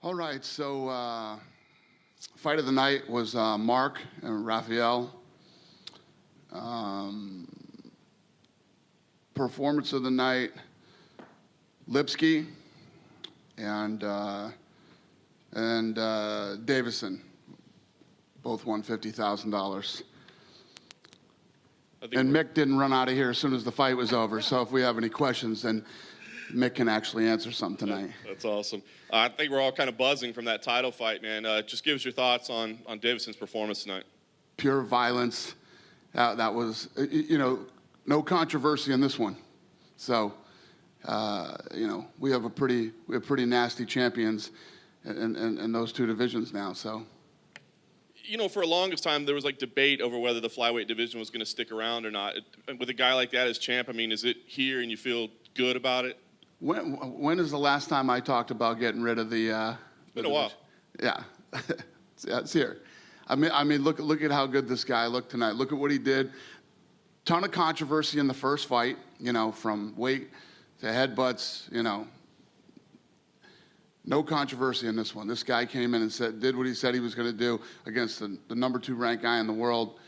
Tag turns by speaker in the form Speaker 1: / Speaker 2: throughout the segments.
Speaker 1: All right, so fight of the night was Mark and Rafael. Performance of the night, Lipsky and Davison. Both won $50,000. And Mick didn't run out of here as soon as the fight was over. So if we have any questions, then Mick can actually answer some tonight.
Speaker 2: That's awesome. I think we're all kind of buzzing from that title fight, man. Just give us your thoughts on Davison's performance tonight. Pure violence. That was, no controversy in this one. So, we have pretty nasty champions in those two divisions now. So. For a longest time, there was debate over whether the flyweight division was going to stick around or not. With a guy like that as champ, I mean, is it here and you feel good about it? When is the last time I talked about getting rid of the? It's been a while. Yeah, it's here. I mean, look at how good this guy looked tonight. Look at what he did. Ton of controversy in the first fight. From weight to headbutts. No controversy in this one. This guy came in and did what he said he was going to do against the number 2 ranked guy in the world.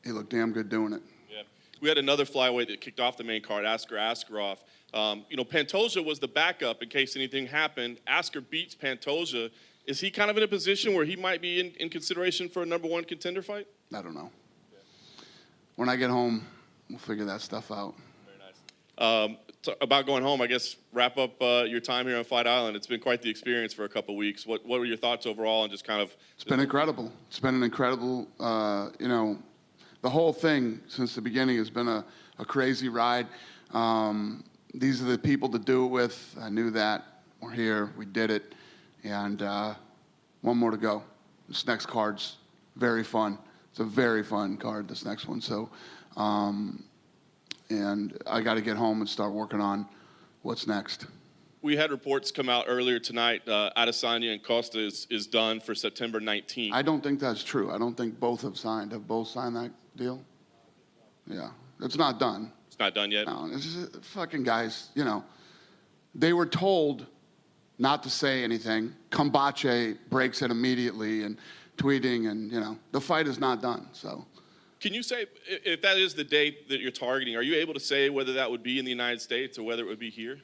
Speaker 2: He looked damn good doing it. Yeah. We had another flyweight that kicked off the main card, Askarov. Pantoja was the backup in case anything happened. Askar beats Pantoja. Is he kind of in a position where he might be in consideration for a number 1 contender fight? I don't know. Yeah. When I get home, we'll figure that stuff out. Very nice. About going home, I guess, wrap up your time here on Fight Island. It's been quite the experience for a couple weeks. What were your thoughts overall and just kind of... It's been incredible. It's been an incredible, the whole thing since the beginning has been a crazy ride. These are the people to do it with. I knew that. We're here. We did it. And one more to go. This next card's very fun. It's a very fun card, this next one. So... and I got to get home and start working on what's next. We had reports come out earlier tonight. Adesanya and Costa is done for September 19th. I don't think that's true. I don't think both have signed. Have both signed that deal? Yeah. It's not done. It's not done yet? No. It's just, fucking guys, they were told not to say anything. Kambache breaks it immediately and tweeting and, the fight is not done, so... Can you say, if that is the date that you're targeting, are you able to say whether that would be in the United States or whether it would be here?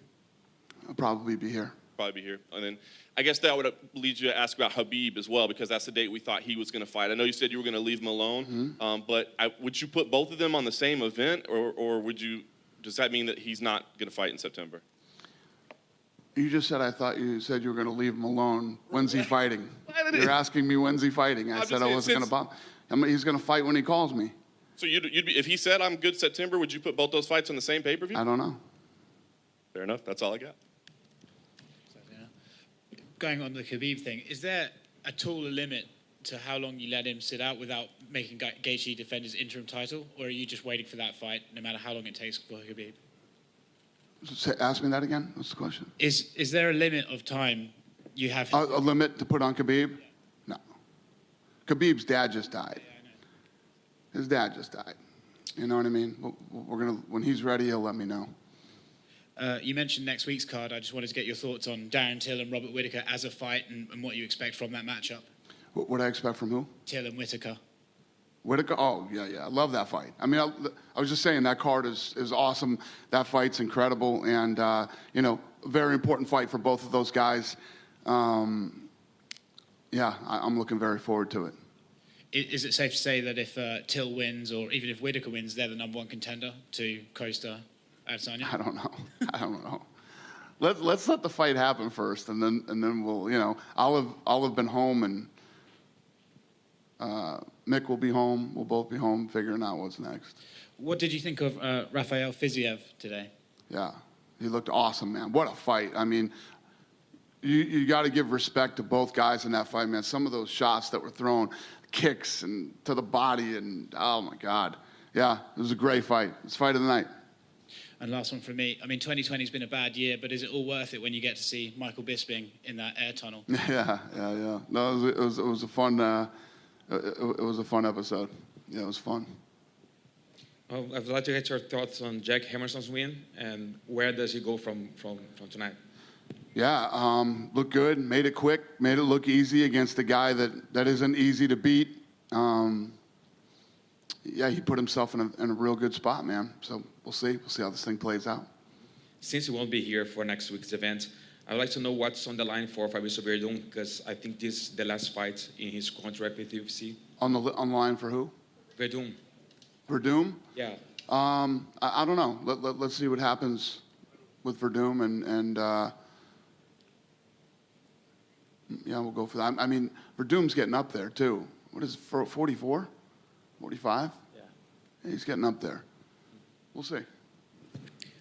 Speaker 2: I'll probably be here. Probably be here. And then I guess that would lead you to ask about Khabib as well, because that's the date we thought he was going to fight. I know you said you were going to leave him alone, but would you put both of them on the same event, or does that mean that he's not going to fight in September? You just said, I thought you said you were going to leave him alone. When's he fighting? You're asking me when's he fighting. I said I wasn't going to bother. He's going to fight when he calls me. So you'd be, if he said I'm good September, would you put both those fights on the same pay-per-view? I don't know. Fair enough. That's all I got.
Speaker 3: Going on the Khabib thing, is there at all a limit to how long you let him sit out without making Gaethje defend his interim title, or are you just waiting for that fight no matter how long it takes for Khabib?
Speaker 1: Ask me that again. What's the question?
Speaker 3: Is there a limit of time you have?
Speaker 1: A limit to put on Khabib? Yeah. No. Khabib's dad just died. His dad just died. You know what I mean? When he's ready, he'll let me know.
Speaker 3: You mentioned next week's card. I just wanted to get your thoughts on Darren Till and Robert Whittaker as a fight and what you expect from that matchup.
Speaker 1: What do I expect from who?
Speaker 3: Till and Whittaker.
Speaker 1: Whittaker? Oh, yeah. I love that fight. I mean, I was just saying that card is awesome. That fight's incredible. And, a very important fight for both of those guys. I'm looking very forward to it.
Speaker 3: Is it safe to say that if Till wins, or even if Whittaker wins, they're the number 1 contender to Costa, Adesanya?
Speaker 1: I don't know. Let's let the fight happen first, and then we'll, I'll have been home, and Mick will be home. We'll both be home, figuring out what's next.
Speaker 3: What did you think of Rafael Fiziev today?
Speaker 1: Yeah, he looked awesome, man. What a fight! I mean, you got to give respect to both guys in that fight, man. Some of those shots that were thrown. Kicks and to the body, and oh my God. Yeah, it was a great fight. It's fight of the night.
Speaker 3: And last one from me. I mean, 2020 has been a bad year, but is it all worth it when you get to see Michael Bisping in that air tunnel?
Speaker 1: Yeah. No, it was a fun it was a fun episode. Yeah, it was fun.
Speaker 4: Well, I'd like to get your thoughts on Jack Hammerson's win, and where does he go from tonight?
Speaker 1: Yeah, looked good, made it quick, made it look easy against a guy that isn't easy to beat. Yeah, he put himself in a real good spot, man. So we'll see how this thing plays out.
Speaker 4: Since you won't be here for next week's event, I would like to know what's on the line for Figueiredo, because I think this is the last fight in his contract with UFC.
Speaker 1: On the line for who?
Speaker 4: Verdum.
Speaker 1: Verdum?
Speaker 4: Yeah.
Speaker 1: I don't know. Let's see what happens with Verdum, and yeah, we'll go for that. I mean, Verdum's getting up there too. What is it, 44? 45? Yeah. He's getting up there. We'll see.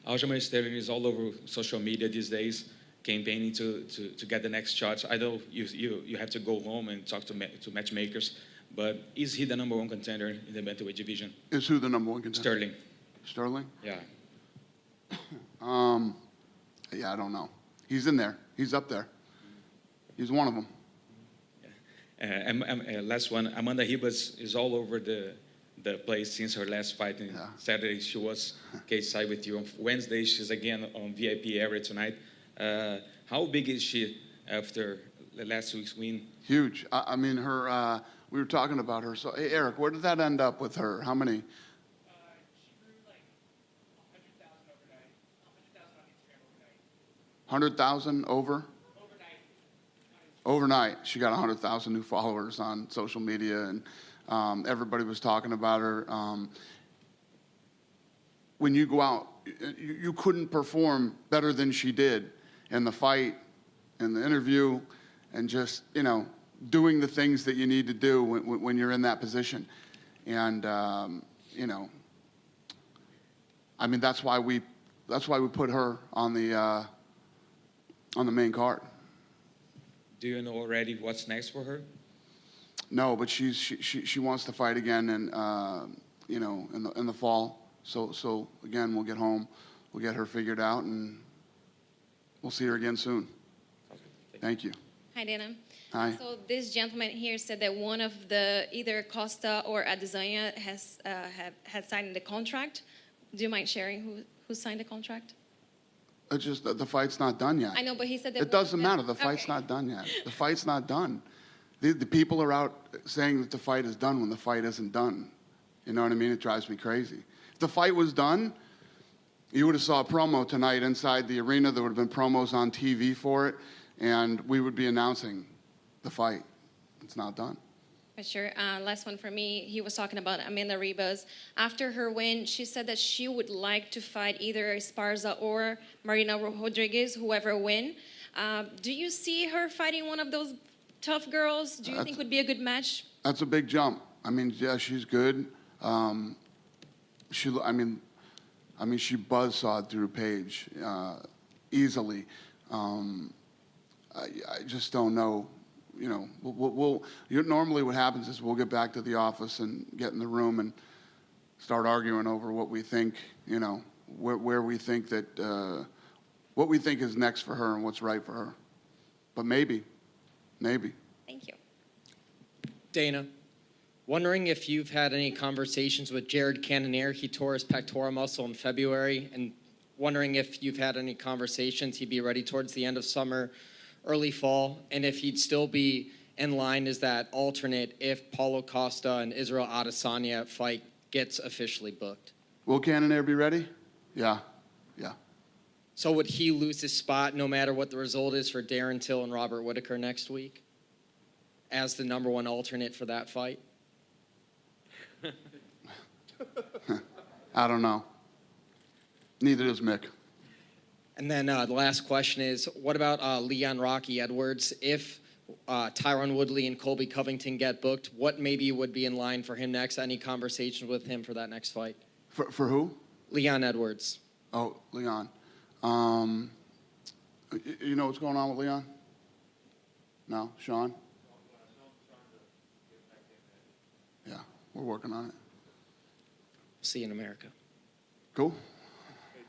Speaker 4: Aljamain Sterling is all over social media these days, campaigning to get the next shots. I know you have to go home and talk to matchmakers, but is he the #1 contender in the bantamweight division?
Speaker 1: Is who the #1 contender?
Speaker 4: Sterling.
Speaker 1: Sterling?
Speaker 4: Yeah.
Speaker 1: Yeah, I don't know. He's in there. He's up there. He's one of them.
Speaker 4: Last one, Amanda Ribas is all over the place since her last fight. On Saturday, she was cage-side with you. On Wednesday, she's again on VIP area tonight. How big is she after the last week's win?
Speaker 1: Huge. I mean, her. We were talking about her. So, hey, Eric, where did that end up with her? How many?
Speaker 5: She grew like 100,000 overnight. 100,000 on Instagram overnight.
Speaker 1: 100,000 over? Overnight, she got 100,000 new followers on social media, and everybody was talking about her. When you go out, you couldn't perform better than she did in the fight, in the interview, and just, doing the things that you need to do when you're in that position. And, I mean, that's why we put her on the main card.
Speaker 4: Do you know already what's next for her?
Speaker 1: No, but she wants to fight again, and in the fall. So again, we'll get home, we'll get her figured out, and we'll see her again soon. Thank you.
Speaker 6: Hi, Dana.
Speaker 1: Hi.
Speaker 6: So this gentleman here said that one of either Costa or Adesanya had signed the contract. Do you mind sharing who signed the contract?
Speaker 1: It's just that the fight's not done yet.
Speaker 6: I know, but he said that
Speaker 1: it doesn't matter. The fight's not done yet. The fight's not done. The people are out saying that the fight is done when the fight isn't done. You know what I mean? It drives me crazy. If the fight was done, you would have saw a promo tonight inside the arena. There would have been promos on TV for it, and we would be announcing the fight. It's not done.
Speaker 6: Sure. Last one for me. He was talking about Amanda Ribas. After her win, she said that she would like to fight either Esparza or Marina Rodriguez, whoever win. Do you see her fighting one of those tough girls? Do you think would be a good match?
Speaker 1: That's a big jump. I mean, yeah, she's good. She buzzsawed through Paige easily. I just don't know. Normally what happens is we'll get back to the office and get in the room and start arguing over what we think, where we think that, what we think is next for her and what's right for her. But maybe.
Speaker 6: Thank you.
Speaker 7: Dana, wondering if you've had any conversations with Jared Cannonier. He tore his pectoral muscle in February, and wondering if you've had any conversations. He'd be ready towards the end of summer, early fall, and if he'd still be in line as that alternate if Paulo Costa and Israel Adesanya fight gets officially booked.
Speaker 1: Will Cannonier be ready? Yeah.
Speaker 7: So would he lose his spot no matter what the result is for Darren Till and Robert Whittaker next week as the #1 alternate for that fight?
Speaker 1: I don't know. Neither does Mick.
Speaker 7: And then the last question is, what about Leon Rocky Edwards? If Tyron Woodley and Colby Covington get booked, what maybe would be in line for him next? Any conversations with him for that next fight?
Speaker 1: For who?
Speaker 7: Leon Edwards.
Speaker 1: Oh, Leon. You know what's going on with Leon? No? Sean? Yeah, we're working on it.
Speaker 7: See you in America.
Speaker 1: Cool.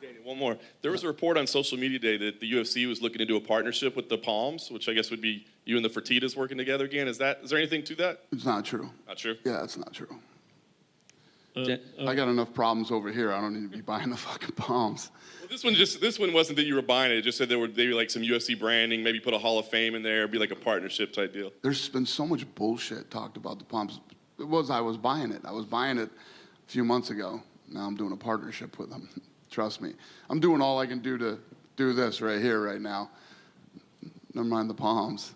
Speaker 2: Danny, one more. There was a report on social media today that the UFC was looking to do a partnership with the Palms, which I guess would be you and the Fertitas working together again. Is there anything to that?
Speaker 1: It's not true.
Speaker 2: Not true?
Speaker 1: Yeah, it's not true. I got enough problems over here. I don't need to be buying the fucking palms.
Speaker 2: Well, this one wasn't that you were buying it. It just said there were maybe like some UFC branding, maybe put a Hall of Fame in there, be like a partnership type deal.
Speaker 1: There's been so much bullshit talked about the palms. I was buying it. I was buying it a few months ago. Now I'm doing a partnership with them. Trust me. I'm doing all I can do to do this right here, right now. Never mind the palms.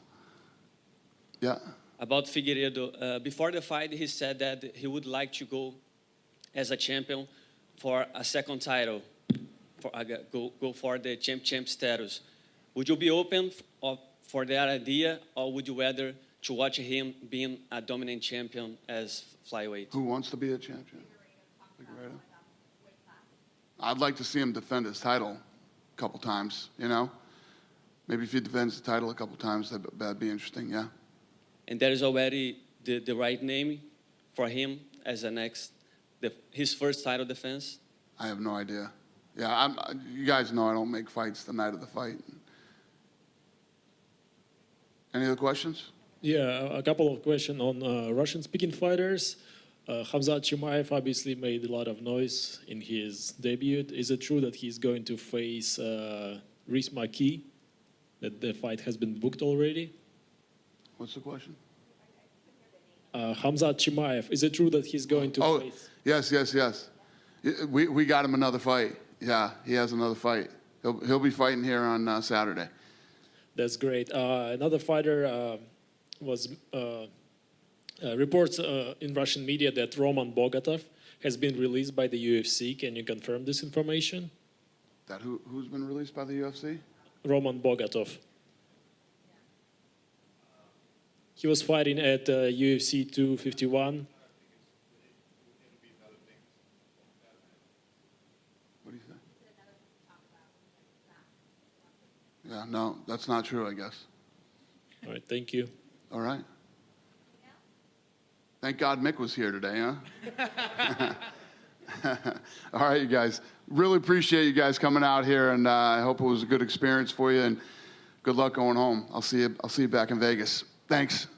Speaker 1: Yeah.
Speaker 8: About Figueiredo, before the fight, he said that he would like to go as a champion for a second title, go for the champ status. Would you be open for that idea, or would you rather to watch him being a dominant champion as flyweight?
Speaker 1: Who wants to be a champion? Figueiredo. I'd like to see him defend his title a couple times, you know? Maybe if he defends the title a couple times, that'd be interesting, yeah.
Speaker 8: And there is already the right name for him as his first title defense?
Speaker 1: I have no idea. Yeah, you guys know I don't make fights the night of the fight. Any other questions?
Speaker 9: Yeah, a couple of questions on Russian-speaking fighters. Khamzat Chimaev obviously made a lot of noise in his debut. Is it true that he's going to face Rhys Maki, that the fight has been booked already?
Speaker 1: What's the question?
Speaker 9: Khamzat Chimaev, is it true that he's going to face?
Speaker 1: Yes. We got him another fight. Yeah, he has another fight. He'll be fighting here on Saturday.
Speaker 9: That's great. Another fighter was reports in Russian media that Roman Bogatov has been released by the UFC. Can you confirm this information?
Speaker 1: That who's been released by the UFC?
Speaker 9: Roman Bogatov. He was fighting at UFC 251.
Speaker 1: What do you say? Yeah, no, that's not true, I guess.
Speaker 9: All right, thank you.
Speaker 1: All right. Thank God Mick was here today, huh? All right, you guys. Really appreciate you guys coming out here, and I hope it was a good experience for you, and good luck going home. I'll see you back in Vegas. Thanks.